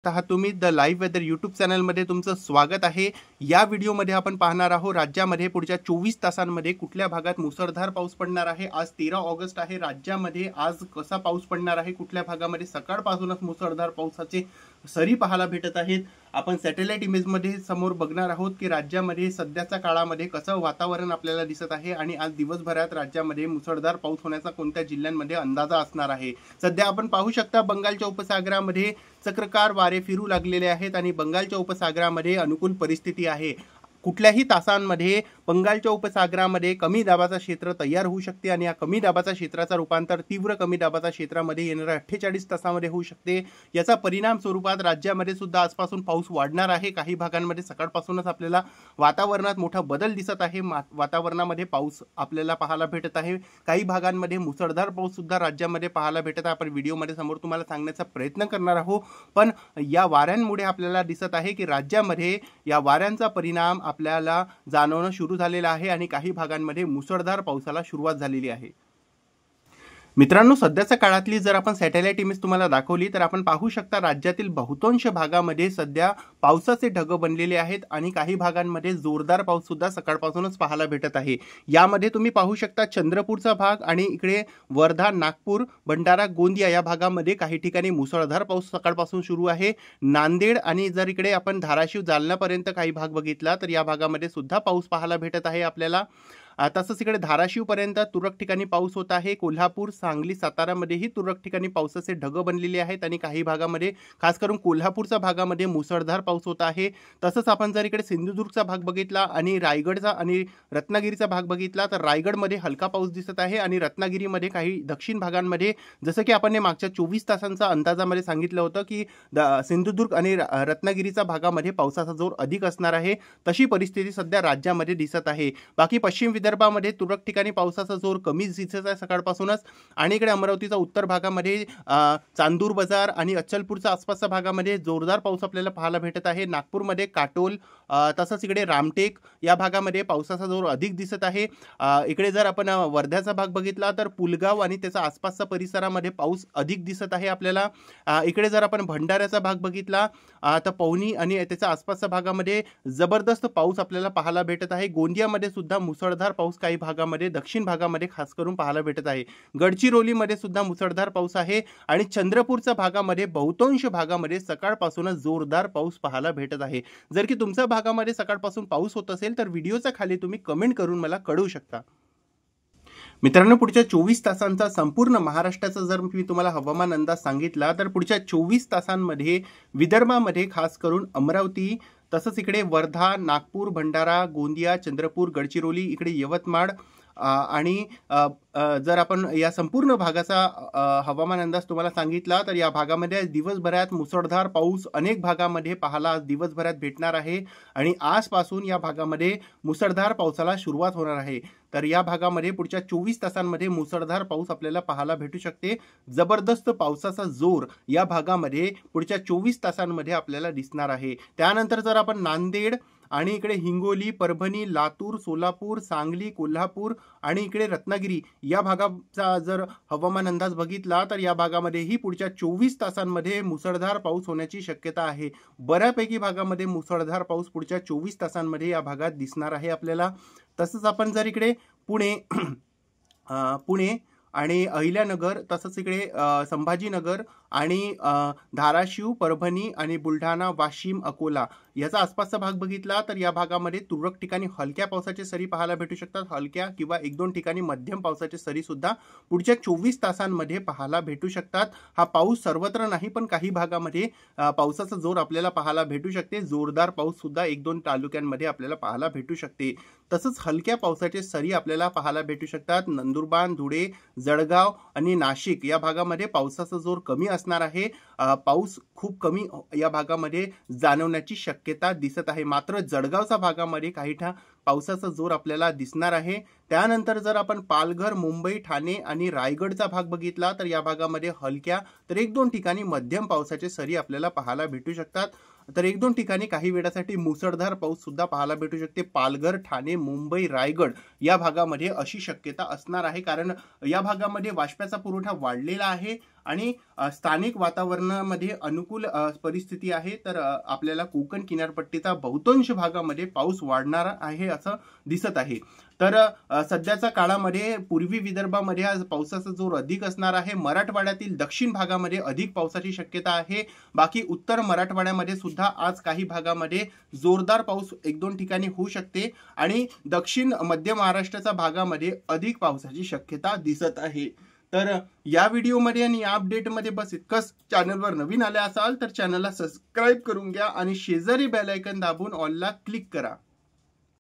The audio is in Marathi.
आहात तुम्ही द लाईव्ह वेदर यूट्यूब चॅनलमध्ये तुमचं स्वागत आहे। या व्हिडिओमध्ये आपण पाहणार आहोत राज्यामध्ये पुढच्या 24 तासांमध्ये कुठल्या भागात मुसळधार पाऊस पडणार आहे। आज 13 ऑगस्ट आहे। राज्यामध्ये आज कसा पाऊस पडणार आहे, कुठल्या भागामध्ये सकाळपासूनच मुसळधार पावसाचे सरी पाहायला भेटत आहेत। आपण सॅटेलाइट इमेजमध्ये समोर बघणार आहोत की राज्यामध्ये सध्याच्या काळामध्ये कसं वातावरण आपल्याला दिसत आहे आणि आज दिवसभरात राज्यामध्ये मुसळधार पाऊस होण्याचा कोणत्या जिल्ह्यांमध्ये अंदाजा असणार आहे। सध्या आपण पाहू शकता बंगालच्या उपसागरामध्ये चक्रकार वारे फिरू लागलेले आहेत आणि बंगालच्या उपसागरामध्ये अनुकूल परिस्थिती आहे। कुठल्याही तासांमध्ये बंगालच्या उपसागरामध्ये कमी दाबाचा क्षेत्र तयार होऊ शकते आणि या कमी दाबाचा क्षेत्राचा रूपांतर तीव्र कमी दाबाचा क्षेत्रामध्ये येणाऱ्या 48 तासांमध्ये होऊ शकते। याचा परिणाम स्वरूपात राज्यामध्ये सुद्धा आजपासून पाऊस वाढणार आहे। काही भागांमध्ये सकाळपासूनच आपल्याला वातावरणात मोठा बदल दिसत आहे। वातावरणामध्ये पाऊस आपल्याला पाहायला भेटत आहे। काही भागांमध्ये मुसळधार पाऊस सुद्धा राज्यामध्ये पाहायला भेटत आहे। आपण व्हिडिओमध्ये समोर तुम्हाला सांगण्याचा प्रयत्न करणार आहोत, पण या वाऱ्यांमुळे आपल्याला दिसत आहे की राज्यामध्ये या वाऱ्यांचा परिणाम आपल्याला जाणवणं सुरू झालेला आहे आणि काही भागांमध्ये मुसळधार पावसाला सुरुवात झालेली आहे। मित्रांनो, सध्याच्या काळातली जर आपण सॅटेलाइट इमेज तुम्हाला दाखवली तर आपण पाहू शकता राज्यातील बहुतांश भागामध्ये सध्या पावसाचे ढग बनलेले आहेत आणि काही भागांमध्ये जोरदार पाऊस सुद्धा सकाळपासूनच पाहायला भेटत आहे। यामध्ये तुम्ही पाहू शकता चंद्रपूरचा भाग आणि इकडे वर्धा, नागपूर, भंडारा, गोंदिया या भागामध्ये काही ठिकाणी मुसळधार पाऊस सकाळपासून सुरू आहे। नांदेड आणि जर इकडे आपण धाराशिव, जालनापर्यंत काही भाग बघितला तर या भागामध्ये सुद्धा पाऊस पाहायला भेटत आहे आपल्याला। तसंच इकडे धाराशिवपर्यंत तुरळक ठिकाणी पाऊस होत आहे। कोल्हापूर, सांगली, सातारामध्येही तुरळक ठिकाणी पावसाचे ढग बनलेले आहेत आणि काही भागामध्ये खास करून कोल्हापूरच्या भागामध्ये मुसळधार पाऊस होत आहे। तसंच आपण जर इकडे सिंधुदुर्गचा भाग बघितला आणि रायगडचा आणि रत्नागिरीचा भाग बघितला तर रायगडमध्ये हलका पाऊस दिसत आहे आणि रत्नागिरीमध्ये काही दक्षिण भागांमध्ये जसं की आपण मागच्या 24 तासांचा अंदाजामध्ये सांगितलं होतं की सिंधुदुर्ग आणि रत्नागिरीच्या भागामध्ये पावसाचा जोर अधिक असणार आहे, तशी परिस्थिती सध्या राज्यामध्ये दिसत आहे। बाकी पश्चिम विदर्भामध्ये तुरळक ठिकाणी पावसाचा जोर कमी दिसत आहे सकाळपासूनच आणि इकडे अमरावतीचा उत्तर भागामध्ये चांदूर बाजार आणि अचलपूरच्या आसपासच्या भागामध्ये जोरदार पाऊस आपल्याला पाहायला भेटत आहे। नागपूरमध्ये काटोल, तसंच इकडे रामटेक या भागामध्ये पावसाचा जोर अधिक दिसत आहे। इकडे जर आपण वर्ध्याचा भाग बघितला तर पुलगाव आणि त्याच्या आसपासच्या परिसरामध्ये पाऊस अधिक दिसत आहे आपल्याला। इकडे जर आपण भंडाऱ्याचा भाग बघितला तर पवनी आणि त्याच्या आसपासच्या भागामध्ये जबरदस्त पाऊस आपल्याला पाहायला भेटत आहे। गोंदियामध्ये सुद्धा मुसळधार पाऊस काही भागामध्ये दक्षिण भागामध्ये खास करून पाहायला भेटत आहे। गडचिरोलीमध्ये सुद्धा मुसळधार पाऊस आहे आणि चंद्रपूरच्या भागामध्ये बहुतांश भागामध्ये सकाळपासूनच जोरदार पाऊस पाहायला भेटत आहे। जर की तुमच्या भागामध्ये सकाळपासून पाऊस होत असेल तर व्हिडिओच्या खाली तुम्ही कमेंट करून मला कळवू शकता। मित्रांनो, पुढच्या 24 तासांचा संपूर्ण महाराष्ट्राचा जर मी तुम्हाला हवामान अंदाज सांगितला तर पुढच्या 24 तासांमध्ये विदर्भामध्ये खास करून अमरावती, तसंच इकडे वर्धा, नागपूर, भंडारा, गोंदिया, चंद्रपूर, गडचिरोली, इकडे यवतमाळ आणि जर आपण या संपूर्ण भागाचा हवामान अंदाज तुम्हाला सांगितला तर या भागामध्ये दिवसभरात मुसळधार पाऊस अनेक भागामध्ये पाहायला दिवसभरात भेटणार आहे आणि आजपासून या भागामध्ये मुसळधार पावसाला सुरुवात होणार आहे। तर या भागामध्ये पुढच्या 24 तासांमध्ये मुसळधार पाऊस आपल्याला पाहायला भेटू शकते। जबरदस्त पावसाचा जोर या भागामध्ये पुढच्या 24 तासांमध्ये आपल्याला दिसणार आहे। त्यानंतर जर आपण नांदेड आणि इकडे हिंगोली, परभणी, लातूर, सोलापूर, सांगली, कोल्हापूर आणि इकडे रत्नागिरी या भागाचा जर हवामान अंदाज बघितला तर या भागामध्येही पुढच्या 24 तासांमध्ये मुसळधार पाऊस होण्याची शक्यता आहे। बऱ्यापैकी भागामध्ये मुसळधार पाऊस पुढच्या 24 तासांमध्ये या भागात दिसणार आहे आपल्याला। तसंच आपण जर इकडे पुणे आणि अहिल्यानगर, तसंच इकडे संभाजीनगर आणि धाराशिव, परभणी आणि बुलढाणा, वाशिम, अकोला याचा आसपासचा भाग बघितला तर या भागामध्ये तुरळक ठिकाणी हलक्या पावसाचे सरी पाहायला भेटू शकतात। हलक्या किंवा 1-2 ठिकाणी मध्यम पावसाचे सरी सुद्धा पुढच्या 24 तासांमध्ये पाहायला भेटू शकतात। हा पाऊस सर्वत्र नाही, पण काही भागामध्ये पावसाचा जोर आपल्याला पाहायला भेटू शकते। जोरदार पाऊस सुद्धा 1-2 तालुक्यांमध्ये आपल्याला पाहायला भेटू शकते। तसंच हलक्या पावसाचे सरी आपल्याला पाहायला भेटू शकतात। नंदुरबार, धुळे, जळगाव आणि नाशिक या भागामध्ये पावसाचा जोर कमी असणार आहे। पाऊस खूप कमी या भागामध्ये जाणवण्याची शक्यता दिसत आहे। मात्र जळगावच्या भागामध्ये काही पावसाचा जोर आपल्याला दिसणार आहे। त्यानंतर जर आपण पालघर, मुंबई, ठाणे आणि रायगडचा भाग बघितला तर या भागामध्ये हलक्या तर 1-2 ठिकाणी मध्यम पावसाचे सरी आपल्याला पाहायला भेटू शकतात। तर 1-2 ठिकाणी काही वेळासाठी मुसळधार पाऊस सुद्धा पाहायला भेटू शकते। पालघर, ठाणे, मुंबई, रायगड या भागामध्ये अशी शक्यता असणार आहे, कारण या भागामध्ये वाष्पाचा पुरवठा वाढलेला आहे आणि स्थानिक वातावरणामध्ये अनुकूल परिस्थिती आहे। तर आपल्याला कोकण किनारपट्टीचा बहुतांश भागामध्ये पाऊस वाढणार आहे असं दिसत आहे। तर सध्याच्या काळामध्ये पूर्वी विदर्भामध्ये आज पावसाचा जोर अधिक असणार आहे। मराठवाड्यातील दक्षिण भागामध्ये अधिक पावसाची शक्यता आहे। बाकी उत्तर मराठवाड्यामध्ये सुद्धा आज काही भागामध्ये जोरदार पाऊस 1-2 ठिकाणी होऊ शकते आणि दक्षिण मध्य महाराष्ट्राच्या भागामध्ये अधिक पावसाची शक्यता दिसत आहे। तर या व्हिडिओमध्ये आणि या अपडेटमध्ये बस इतकंच। चॅनलवर नवीन आले असाल तर चॅनलला सबस्क्राईब करून घ्या आणि शेजारी बेल आयकॉन दाबून ऑलला क्लिक करा।